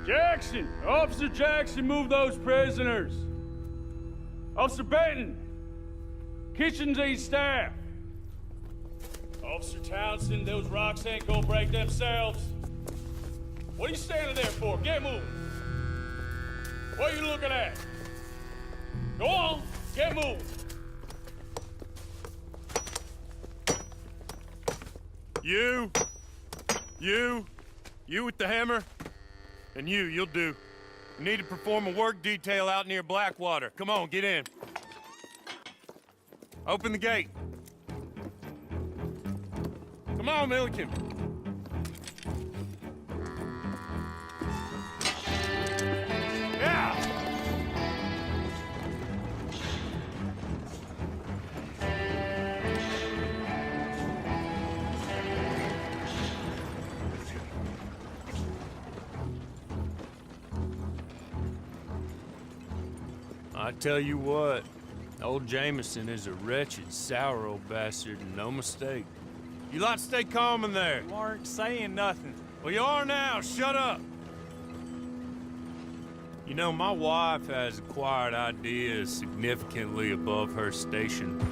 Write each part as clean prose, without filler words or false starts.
Jackson! Officer Jackson, move those prisoners! Officer Benton! Kitchens these staff! Officer Townsend, those rocks ain't gonna break themselves. What are you standing there for? Get moving! What are you looking at? Go on, get moving! You with the hammer? And you'll do. You need to perform a work detail out near Blackwater. Come on, get in. Open the gate. Come on, Milliken. Yeah! I tell you what, old Jameson is a wretched, sour old bastard, and no mistake. You lot stay calm in there. You aren't saying nothing. Well, you are now. Shut up. You know, my wife has acquired ideas significantly above her station.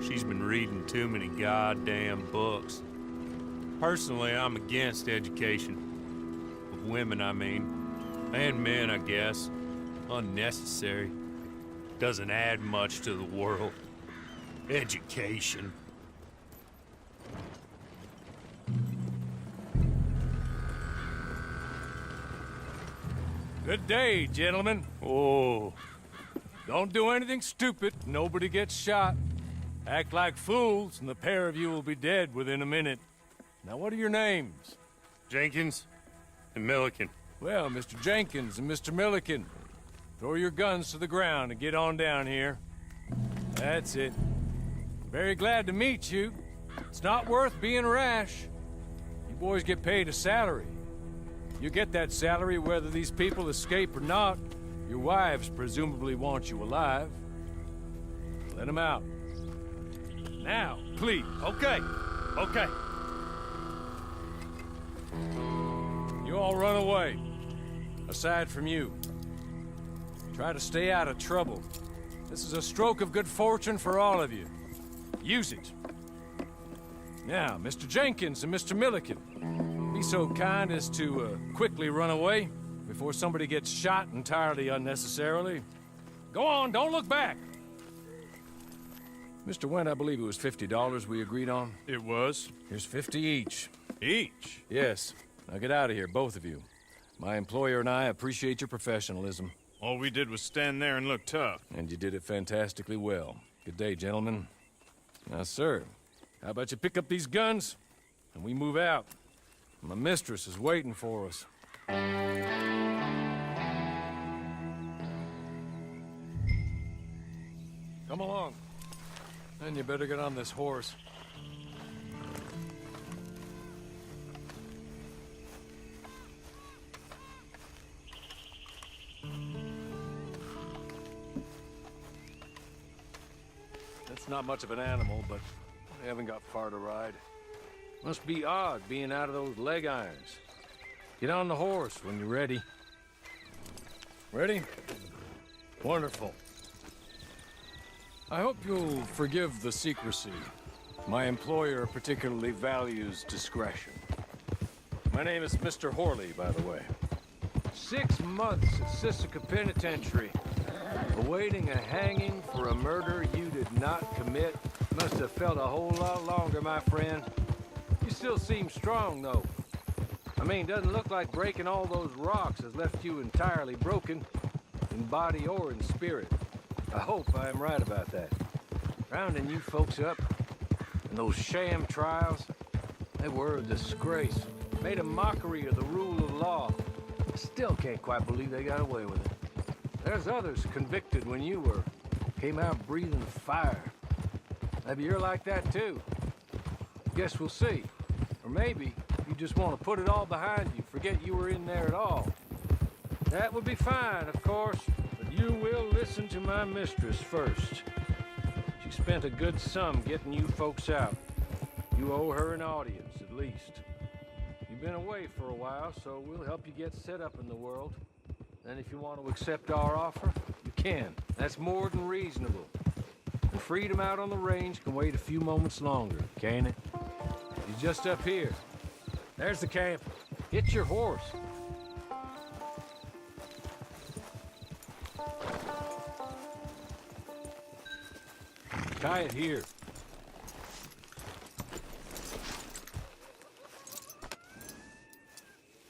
She's been reading too many goddamn books. Personally, I'm against education. Of women, I mean. And men, I guess. Unnecessary. Doesn't add much to the world. Education. Good day, gentlemen. Oh. Don't do anything stupid. Nobody gets shot. Act like fools, and the pair of you will be dead within a minute. Now, what are your names? Jenkins and Milliken. Well, Mr. Jenkins and Mr. Milliken, throw your guns to the ground and get on down here. That's it. Very glad to meet you. It's not worth being rash. You boys get paid a salary. You get that salary whether these people escape or not. Your wives presumably want you alive. Let them out. Now, please. Okay. You all run away. Aside from you. Try to stay out of trouble. This is a stroke of good fortune for all of you. Use it. Now, Mr. Jenkins and Mr. Milliken, be so kind as to quickly run away before somebody gets shot entirely unnecessarily. Go on, don't look back. Mr. Wendt, I believe it was $50 we agreed on. It was. Here's 50 each. Each? Yes. Now get out of here, both of you. My employer and I appreciate your professionalism. All we did was stand there and look tough. And you did it fantastically well. Good day, gentlemen. Now, sir, how about you pick up these guns, and we move out? My mistress is waiting for us. Come along. Then you better get on this horse. It's not much of an animal, but we haven't got far to ride. Must be odd being out of those leg irons. Get on the horse when you're ready. Ready? Wonderful. I hope you'll forgive the secrecy. My employer particularly values discretion. My name is Mr. Horley, by the way. 6 months at Sisika Penitentiary. Awaiting a hanging for a murder you did not commit. Must have felt a whole lot longer, my friend. You still seem strong, though. I mean, doesn't look like breaking all those rocks has left you entirely broken, in body or in spirit. I hope I am right about that. Rounding you folks up, and those sham trials, they were a disgrace. Made a mockery of the rule of law. I still can't quite believe they got away with it. There's others convicted when you were. Came out breathing fire. Maybe you're like that too. Guess we'll see. Or maybe you just want to put it all behind you, forget you were in there at all. That would be fine, of course, but you will listen to my mistress first. She spent a good sum getting you folks out. You owe her an audience, at least. You been away for a while, so we'll help you get set up in the world. Then if you want to accept our offer, you can. That's more than reasonable. And freedom out on the range can wait a few moments longer, can't it? You're just up here. There's the camp. Hit your horse. Tie it here.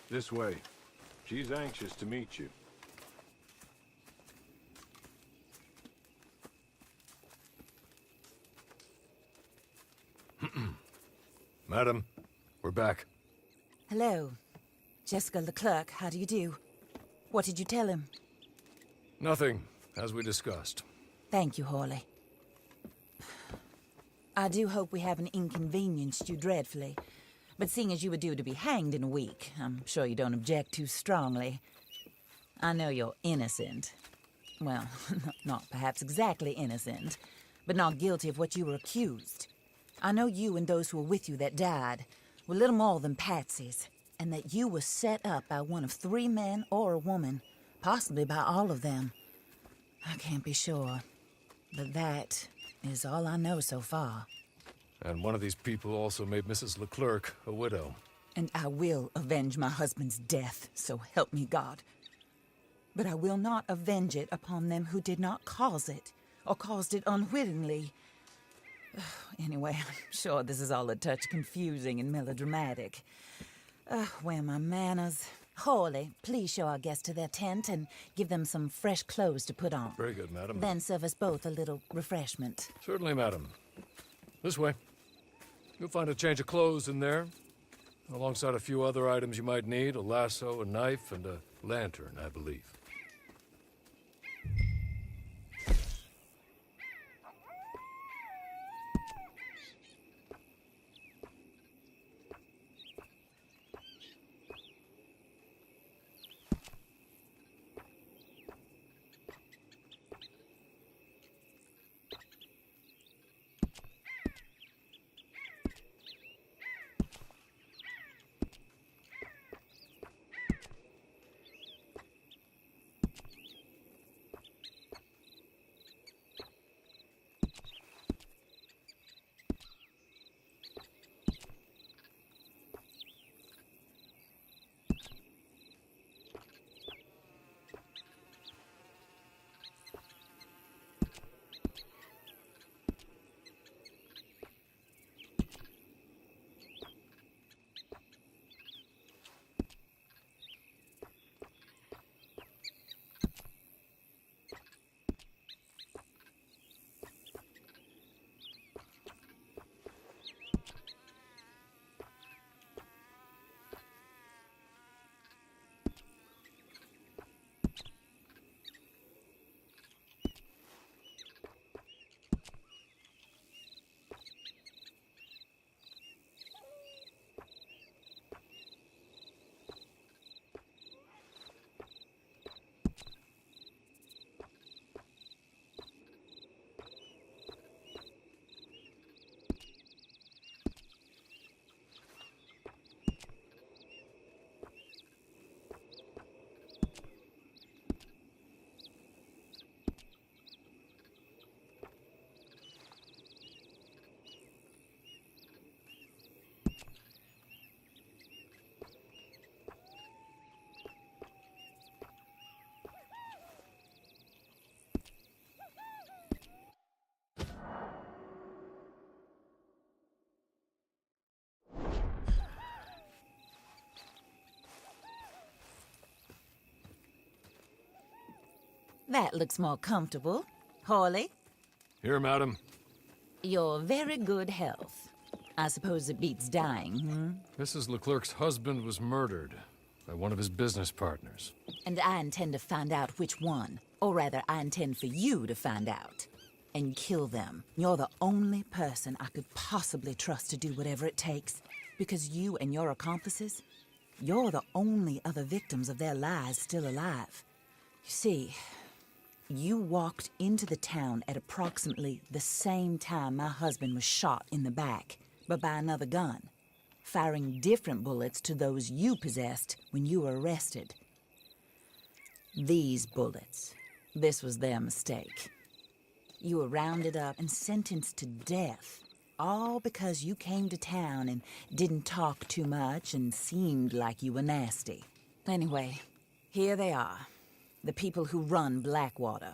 This way. She's anxious to meet you. Madam, we're back. Hello. Jessica Leclerc, how do you do? What did you tell him? Nothing, as we discussed. Thank you, Hawley. I do hope we haven't inconvenienced you dreadfully. But seeing as you were due to be hanged in a week, I'm sure you don't object too strongly. I know you're innocent. Well, not perhaps exactly innocent, but not guilty of what you were accused. I know you and those who were with you that died were little more than patsies, and that you were set up by one of 3 men or a woman, possibly by all of them. I can't be sure, but that is all I know so far. And one of these people also made Mrs. Leclerc a widow. And I will avenge my husband's death, so help me God. But I will not avenge it upon them who did not cause it, or caused it unwittingly. Anyway, I'm sure this is all a touch confusing and melodramatic. Where are my manners? Hawley, please show our guests to their tent and give them some fresh clothes to put on. Very good, madam. Then serve us both a little refreshment. Certainly, madam. This way. You'll find a change of clothes in there, alongside a few other items you might need, a lasso, a knife, and a lantern, I believe. That looks more comfortable. Hawley, Here, madam. you're very good health. I suppose it beats dying, hmm? Mrs. Leclerc's husband was murdered by one of his business partners. And I intend to find out which one. Or rather, I intend for you to find out. And kill them. You're the only person I could possibly trust to do whatever it takes. Because you and your accomplices, you're the only other victims of their lies still alive. You see, you walked into the town at approximately the same time my husband was shot in the back, but by another gun. firing different bullets to those you possessed when you were arrested. These bullets, this was their mistake. You were rounded up and sentenced to death, all because you came to town and didn't talk too much and seemed like you were nasty. Anyway, here they are, the people who run Blackwater.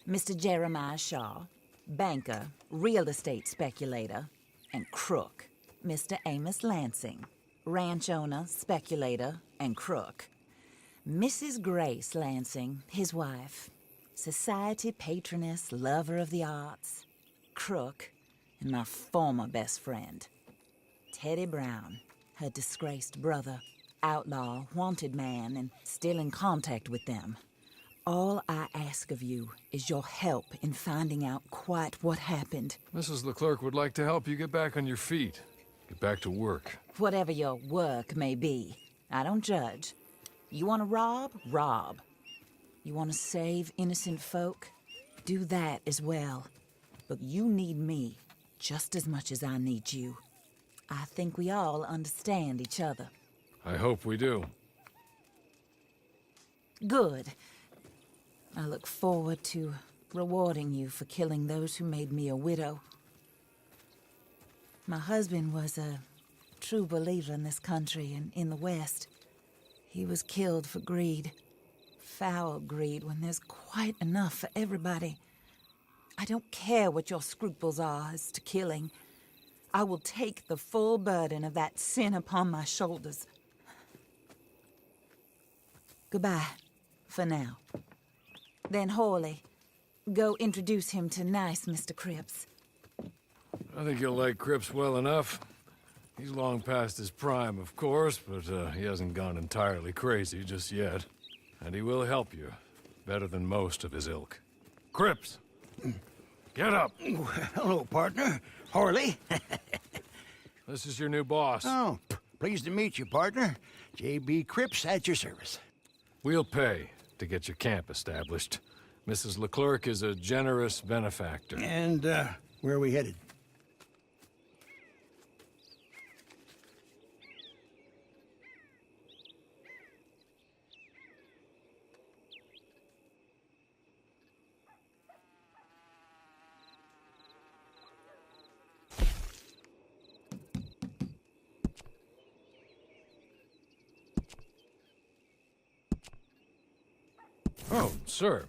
Mr. Jeremiah Shaw, banker, real estate speculator, and crook. Mr. Amos Lansing, ranch owner, speculator, and crook. Mrs. Grace Lansing, his wife, society patroness, lover of the arts, crook, and my former best friend. Teddy Brown, her disgraced brother, outlaw, wanted man, and still in contact with them. All I ask of you is your help in finding out quite what happened. Mrs. Leclerc would like to help you get back on your feet. Get back to work. Whatever your work may be, I don't judge. You want to rob? Rob. You want to save innocent folk? Do that as well. But you need me just as much as I need you. I think we all understand each other. I hope we do. Good. I look forward to rewarding you for killing those who made me a widow. My husband was a true believer in this country and in the West. He was killed for greed. Foul greed when there's quite enough for everybody. I don't care what your scruples are as to killing. I will take the full burden of that sin upon my shoulders. Goodbye, for now. Then Hawley, go introduce him to nice Mr. Cripps. I think you'll like Cripps well enough. He's long past his prime, of course, but he hasn't gone entirely crazy just yet. And he will help you, better than most of his ilk. Cripps! Get up! Hello, partner. Harley. This is your new boss. Oh, pleased to meet you, partner. J.B. Cripps at your service. We'll pay to get your camp established. Mrs. Leclerc is a generous benefactor. And, where are we headed? Oh, sir.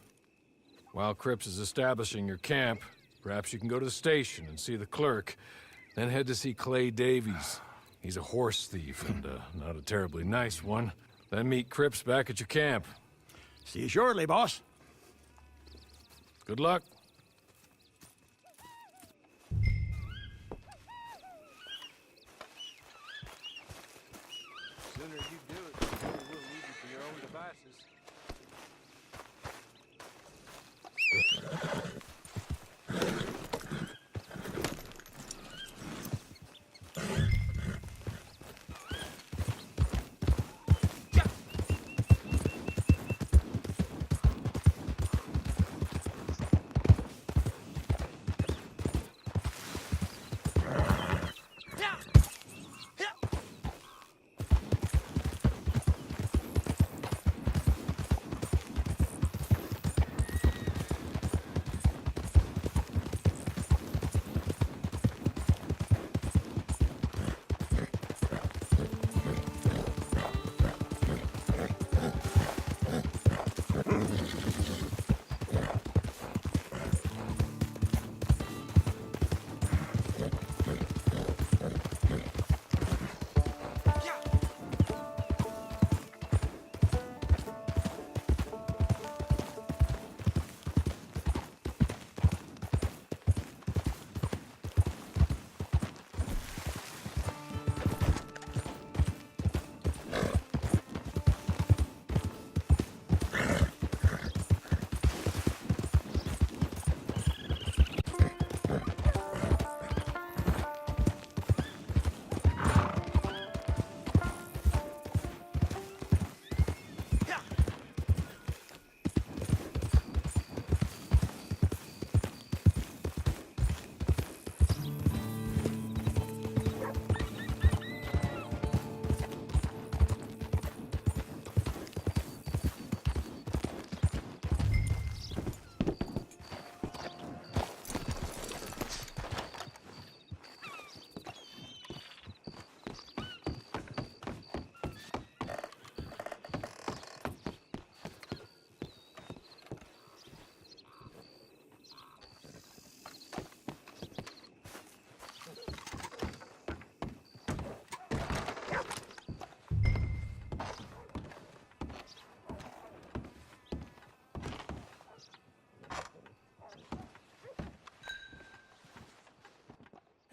While Cripps is establishing your camp, perhaps you can go to the station and see the clerk, then head to see Clay Davies. He's a horse thief, and not a terribly nice one. Then meet Cripps back at your camp. See you shortly, boss. Good luck. The sooner you do it, the sooner we'll leave you to your own devices.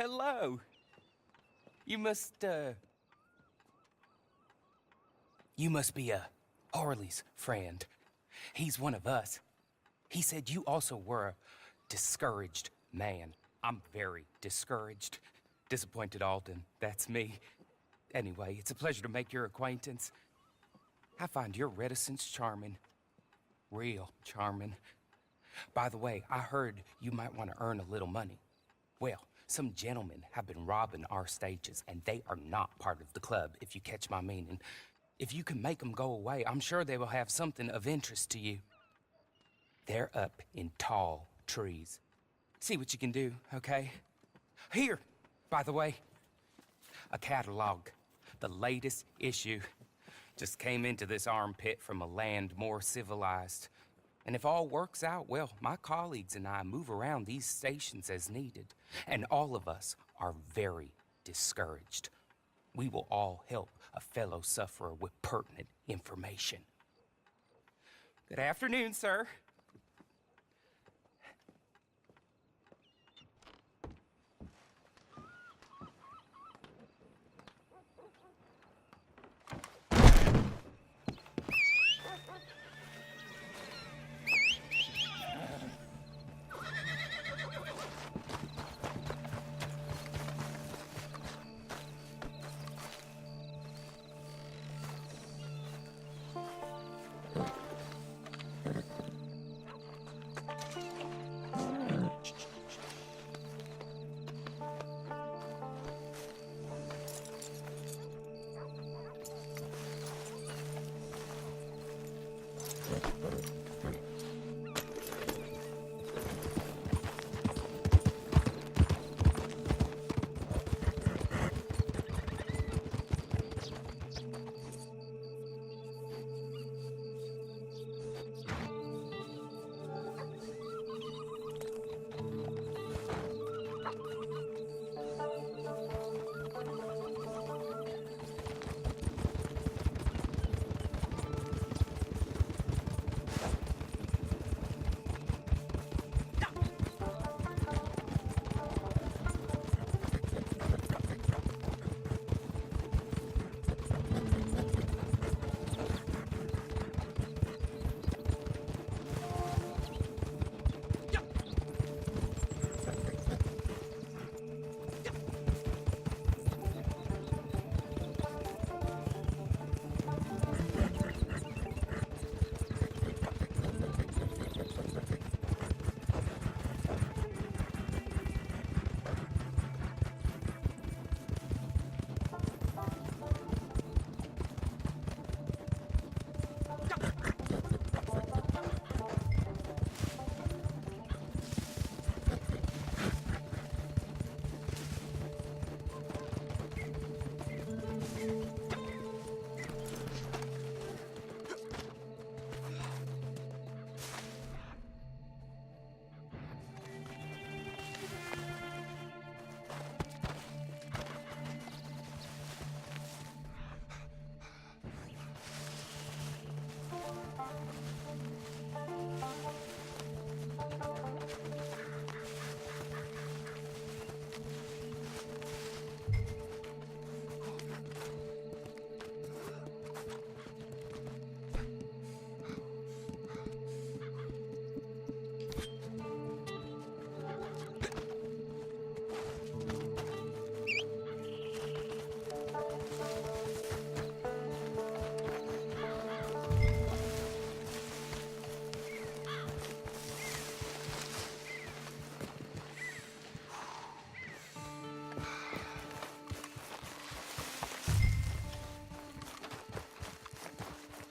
Hello. You must be Harley's friend. He's one of us. He said you also were a discouraged man. I'm very discouraged. Disappointed Alden, that's me. Anyway, it's a pleasure to make your acquaintance. I find your reticence charming. Real charming. By the way, I heard you might want to earn a little money. Well, some gentlemen have been robbing our stages, and they are not part of the club, if you catch my meaning. If you can make them go away, I'm sure they will have something of interest to you. They're up in tall trees. See what you can do, okay? Here, by the way, a catalog. The latest issue. Just came into this armpit from a land more civilized. And if all works out, well, my colleagues and I move around these stations as needed. And all of us are very discouraged. We will all help a fellow sufferer with pertinent information. Good afternoon, sir.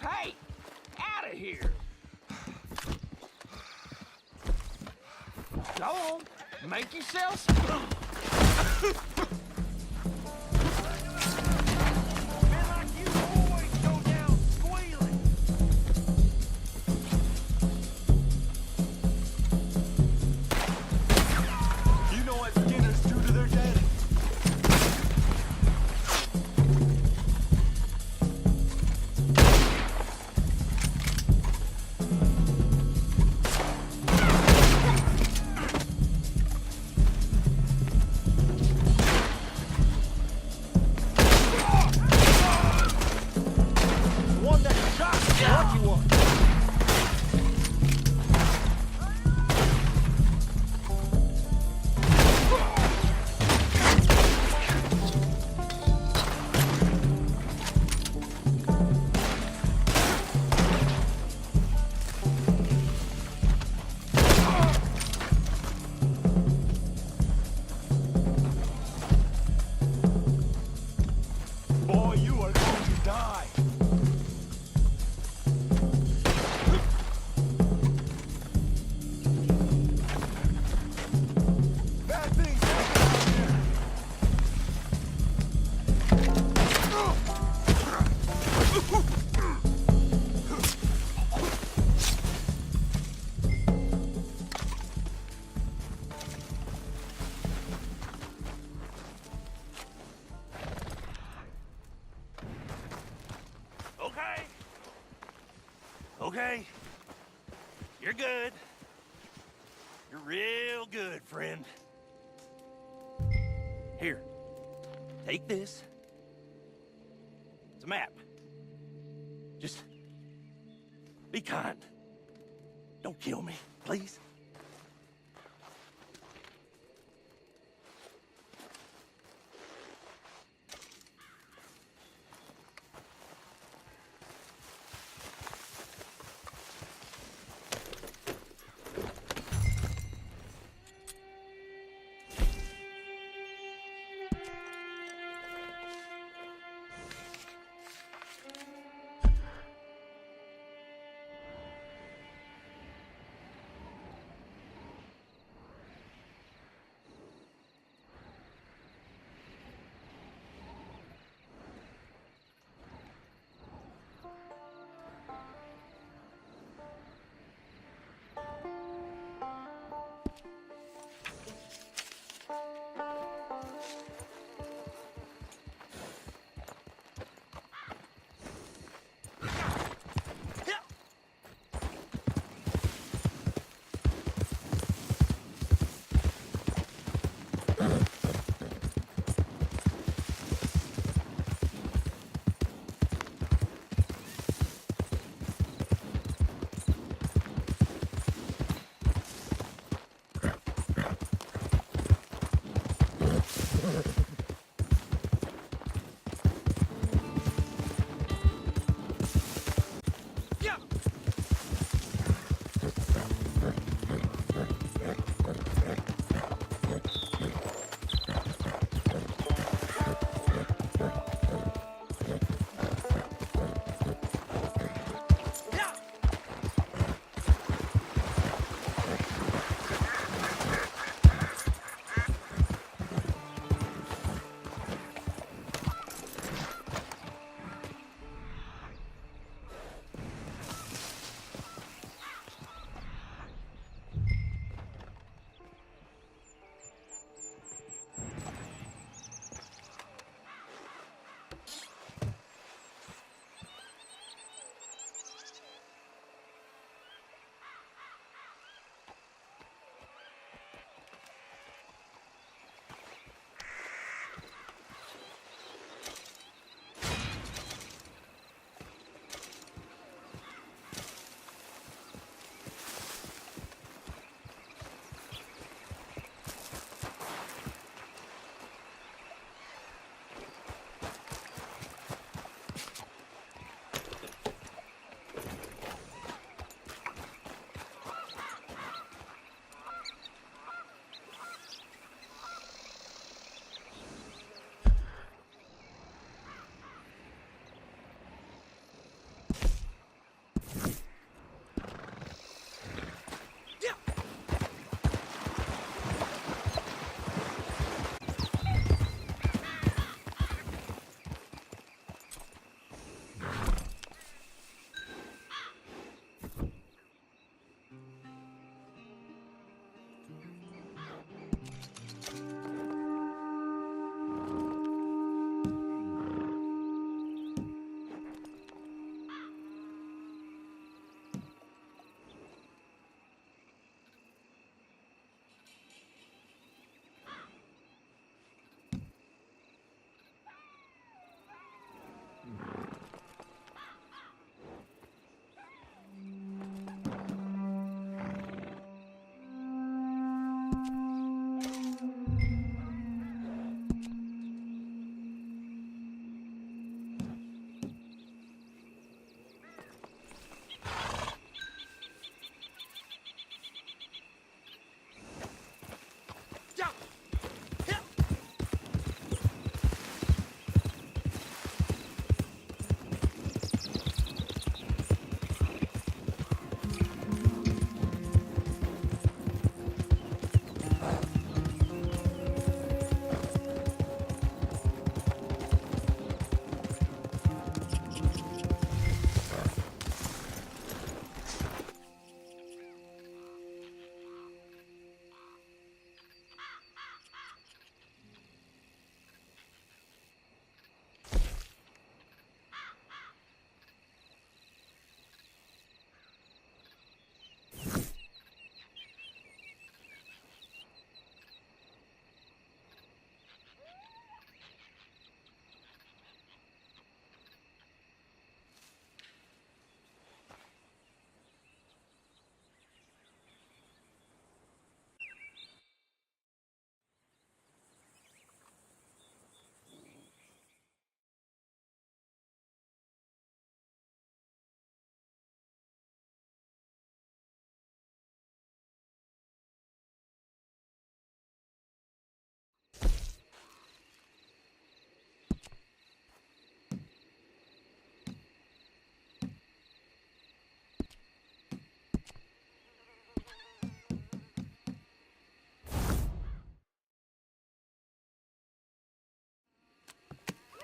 Hey! Out of here! Go on, make yourself You're good. You're real good, friend. Here, take this. It's a map. Just be kind. Don't kill me, please.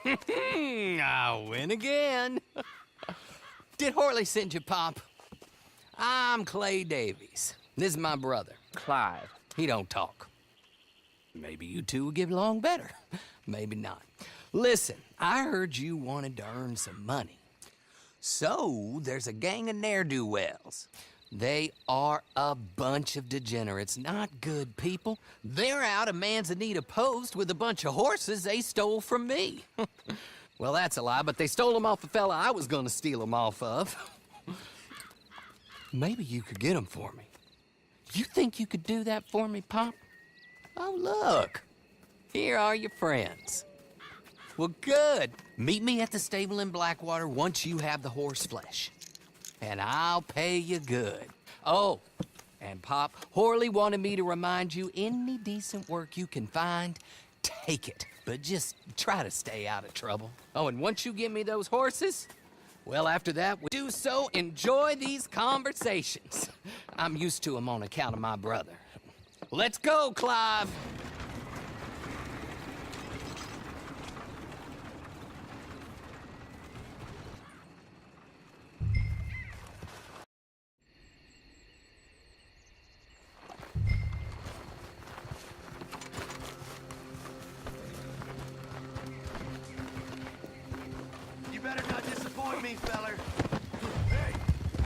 I win again. Did Horley send you, Pop? I'm Clay Davies. This is my brother, Clive. He don't talk. Maybe you two will get along better. Maybe not. Listen, I heard you wanted to earn some money. So, there's a gang of ne'er-do-wells. They are a bunch of degenerates, not good people. They're out of Manzanita Post with a bunch of horses they stole from me. Well, that's a lie, but they stole them off the fella I was gonna steal them off of. Maybe you could get them for me. You think you could do that for me, Pop? Oh, look. Here are your friends. Well, good. Meet me at the stable in Blackwater once you have the horse flesh. And I'll pay you good. Oh, and Pop, Horley wanted me to remind you, any decent work you can find, take it. But just try to stay out of trouble. Oh, and once you give me those horses, well, after that, we do so enjoy these conversations. I'm used to them on account of my brother. Let's go, Clive. You better not disappoint me, feller. Hey,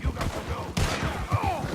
you got to go. Oh!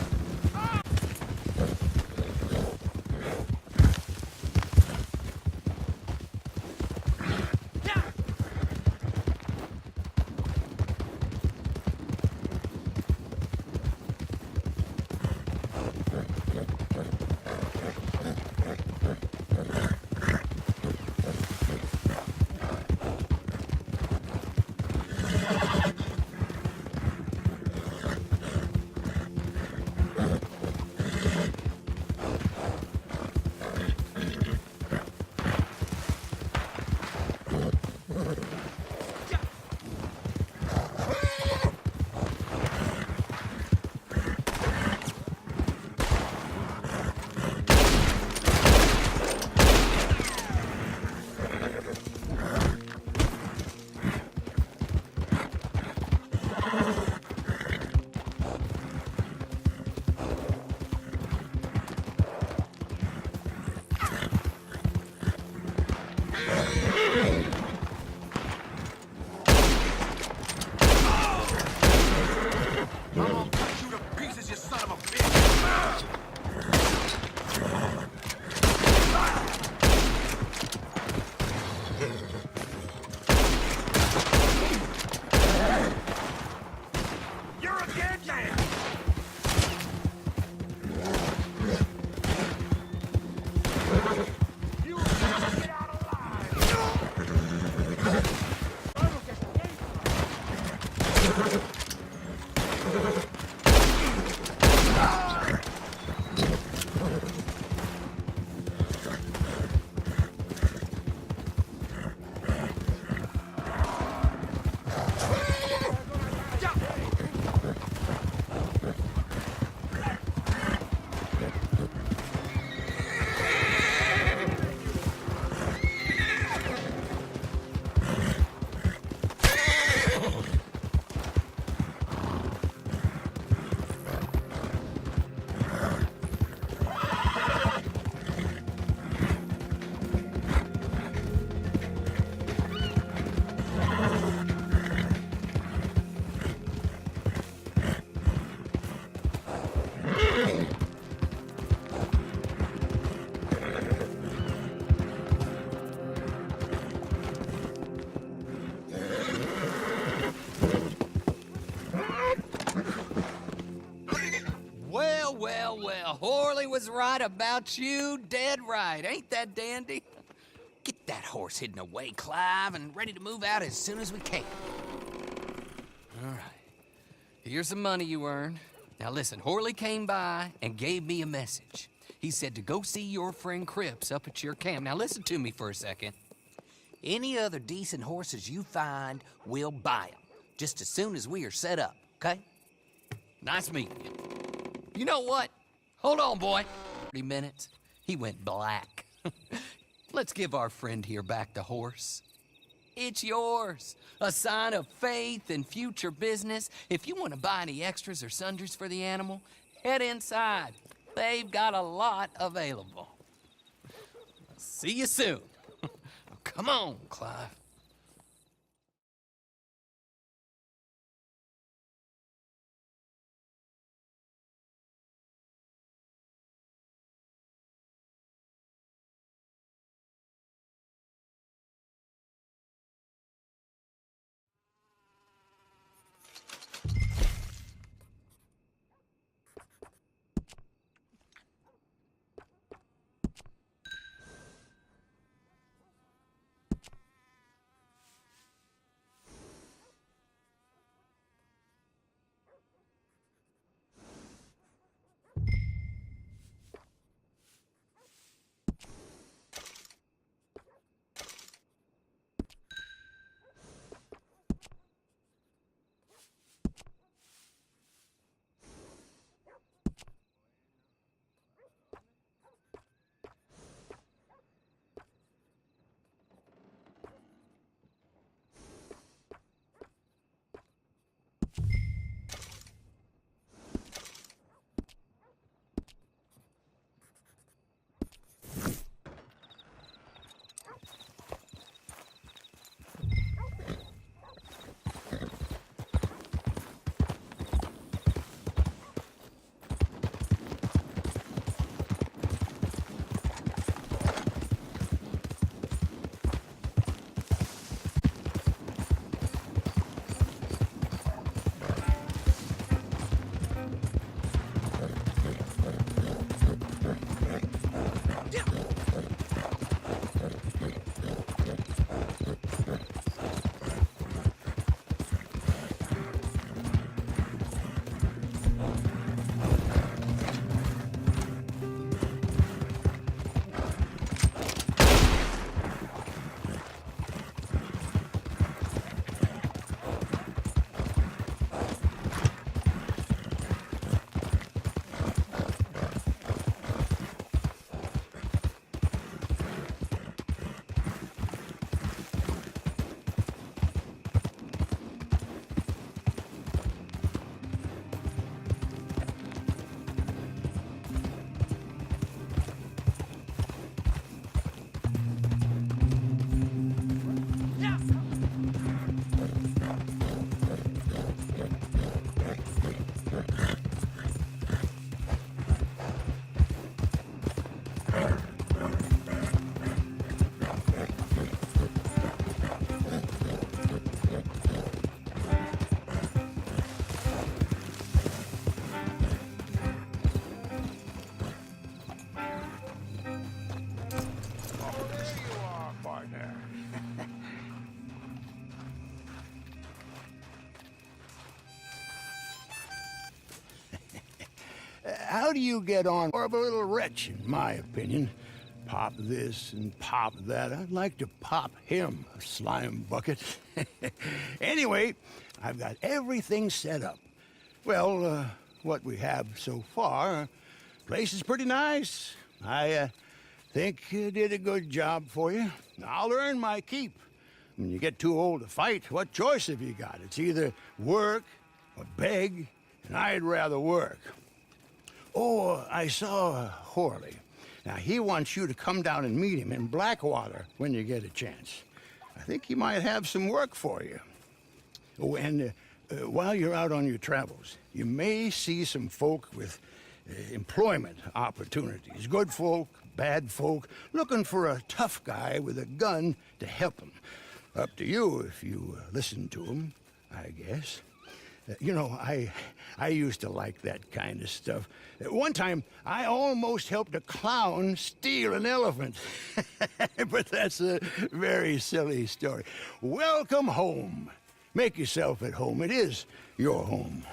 Well, Horley was right about you, dead right. Ain't that dandy? Get that horse hidden away, Clive, and ready to move out as soon as we can. All right. Here's the money you earned. Now listen, Horley came by and gave me a message. He said to go see your friend Cripps up at your camp. Now listen to me for a second. Any other decent horses you find, we'll buy them. Just as soon as we are set up, okay? Nice meeting you. You know what? Hold on, boy. 30 minutes. He went black. Let's give our friend here back the horse. It's yours. A sign of faith and future business. If you want to buy any extras or sundries for the animal, head inside. They've got a lot available. See you soon. Come on, Clive. How do you get on? More of a little wretch, in my opinion. Pop this and pop that. I'd like to pop him, a slime bucket. Anyway, I've got everything set up. Well, what we have so far, place is pretty nice. I think you did a good job for you. I'll earn my keep. When you get too old to fight, what choice have you got? It's either work or beg, and I'd rather work. Oh, I saw Horley. Now, he wants you to come down and meet him in Blackwater when you get a chance. I think he might have some work for you. Oh, and while you're out on your travels, you may see some folk with employment opportunities. Good folk, bad folk, looking for a tough guy with a gun to help them. Up to you if you listen to them, I guess. You know, I used to like that kind of stuff. One time, I almost helped a clown steal an elephant. But that's a very silly story. Welcome home. Make yourself at home. It is your home.